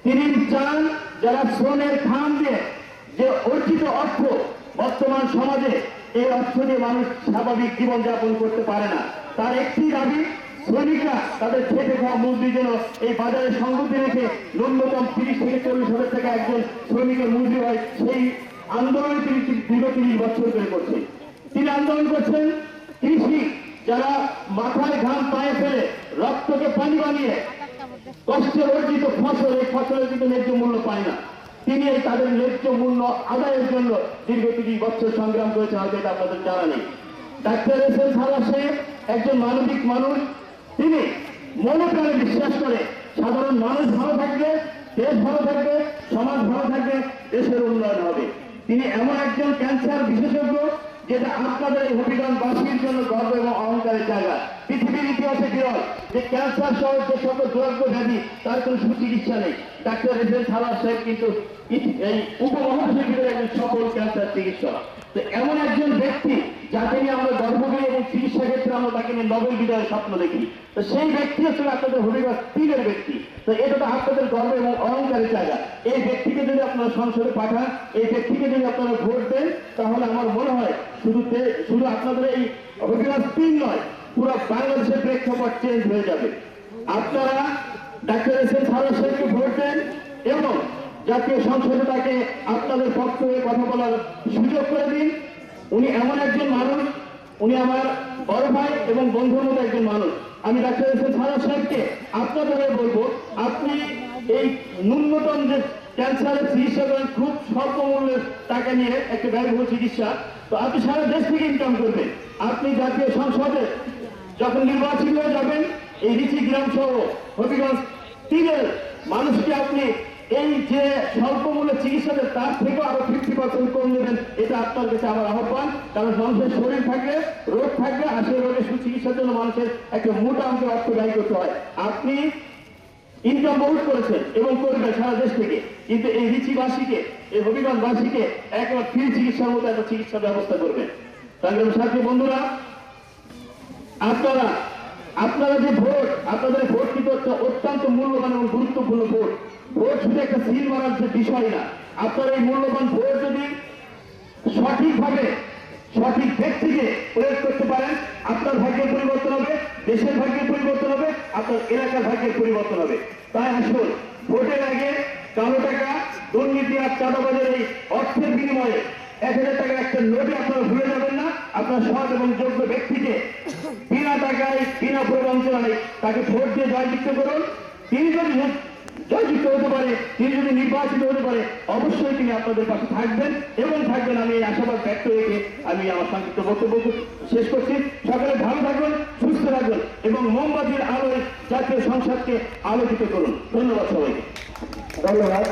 তিনি চান যারা শ্রমের ঘাম দিয়ে যে অর্জিত অর্থ বর্তমান সমাজে এই অর্থ দিয়ে মানুষ স্বাভাবিক জীবনযাপন করতে পারে না, তার একটি দাবি শ্রমিকরা তাদের খেটে খাওয়া মজুরি যেন এই বাজারে সংগতি রেখে ন্যূনতম 30 থেকে 40 হাজার টাকা একজন শ্রমিকের মজুরি হয়। সেই আন্দোলনে তিনি দীর্ঘ 30 বছর ধরে করছেন। তিনি আন্দোলন করছেন কৃষি যারা মাথায় ঘাম পায়ে ফেলে রক্তকে পানি বানিয়ে কষ্টে অর্জিত ফসল, এই ফসলের কিন্তু ন্যায্য মূল্য পায় না। তিনি এই তাদের ন্যায্য মূল্য আদায়ের জন্য দীর্ঘ 30 বছর সংগ্রাম করেছেন, হয়তো এটা আপনাদের জানা নেই। ডাক্তার এসএস সালাহ সাহেব একজন মানবিক মানুষ। তিনি মনে প্রাণে বিশ্বাস করে সাধারণ মানুষ ভালো থাকবে, দেশ ভালো থাকবে, সমাজ ভালো থাকবে, দেশের উন্নয়ন হবে। তিনি এমন একজন ক্যান্সার বিশেষজ্ঞ যেটা আপনাদের এই হবিগঞ্জবাসীর জন্য গর্ব এবং অহংকারের জায়গা। পৃথিবীর ইতিহাসে বিরল যে ক্যান্সার সহ যে সকল দুরাগ্য ব্যাধি তার কোনো সুচিকিৎসা নেই। ডাক্তার এসএস সালাহ সাহেব কিন্তু এই উপমহাদেশের ভিতরে একজন সফল ক্যান্সার চিকিৎসক। তো এমন একজন ব্যক্তি যাকে নিয়ে আমরা গর্ব করি এবং চিকিৎসা ক্ষেত্রে আমরা তাকে নিয়ে নোবেল বিজয়ের স্বপ্ন দেখি। তো সেই ব্যক্তি হচ্ছে আপনাদের হবিগঞ্জ 3-এর ব্যক্তি। তো এটা তো আপনাদের গর্ব এবং অহংকারের জায়গা। এই ব্যক্তিকে যদি আপনারা সংসদে পাঠান, এই ব্যক্তিকে যদি আপনারা ভোট দেন, তাহলে আমার মনে হয় শুধু আপনাদের এই হবিগঞ্জ 3 নয়, পুরো বাংলাদেশের প্রেক্ষাপট চেঞ্জ হয়ে যাবে। আপনারা ডাক্তার এসএস সালাহ সাহেবকে ভোট দেন এবং জাতীয় সংসদে তাকে আপনাদের পক্ষে কথা বলার সুযোগ করে দিন। উনি এমন একজন মানুষ, উনি আমার বড় ভাই এবং বন্ধুর মতো একজন মানুষ। আমি ডাক্তার এসএস সালাহ সাহেবকে আপনাদের বলবো, আপনি এই ন্যূনতম যে ক্যান্সারের চিকিৎসা করেন খুব স্বল্প মূল্যের টাকা নিয়ে একটা ব্যয়বহুল চিকিৎসা, তো আপনি সারা দেশ থেকে ইনকাম করবেন। আপনি জাতীয় সংসদে যখন নির্বাচিত হয়ে যাবেন, এই রিচি গ্রাম সহ হবিগঞ্জ 3-এর মানুষকে আপনি এই যে স্বল্প মূল্যের চিকিৎসা দেন তার থেকেও আরো 50% কম দেবেন। এটা আপনার কাছে আমার আহ্বান। কারণ মানুষের শরীর থাকলে রোগ থাকলে আর সেই রোগের সুচিকিৎসার জন্য মানুষের একটা মোটা অঙ্কের অর্থ ব্যয় করতে হয়। আপনি ইনকাম বহুত করেছেন এবং করবেন সারা দেশ থেকে, কিন্তু এই রিচিবাসীকে, এই হবিগঞ্জবাসীকে একেবারে ফ্রি চিকিৎসার মতো একটা চিকিৎসা ব্যবস্থা করবেন। তাহলে সাথী বন্ধুরা, আপনারা যে ভোট, আপনাদের ভোট কিন্তু অত্যন্ত মূল্যবান এবং গুরুত্বপূর্ণ ভোট। ভোট শুধু একটা সিল মারার যে বিষয় না। আপনার এই মূল্যবান ভোট যদি সঠিকভাবে সঠিক ব্যক্তিকে প্রয়োগ করতে পারেন, আপনার ভাগ্যের পরিবর্তন হবে, দেশের ভাগ্যের পরিবর্তন হবে, আপনার এলাকার ভাগ্যের পরিবর্তন হবে। তাই আসুন, ভোটের আগে কালো টাকা, দুর্নীতি আর চাঁদাবাজের এই অর্থের বিনিময়ে 1000 টাকার একটা নোটে আপনারা ভুলে যাবেন না। আপনার সৎ এবং যোগ্য ব্যক্তিকে বিনা টাকায়, বিনা প্রবঞ্চনায় তাকে ভোট দিয়ে জয়যুক্ত করুন। তিনি যদি জয়যুক্ত হতে পারে, তিনি যদি নির্বাচিত হতে পারে, অবশ্যই তিনি আপনাদের পাশে থাকবেন এবং থাকবেন। আমি এই আশাবাদ ব্যক্ত রেখে আমি আমার সংক্ষিপ্ত বক্তব্য শেষ করছি। সকলে ভালো থাকবেন, সুস্থ থাকবেন এবং মোমবাতির আলোয় জাতীয় সংসদকে আলোকিত করুন। ধন্যবাদ সবাইকে। ধন্যবাদ।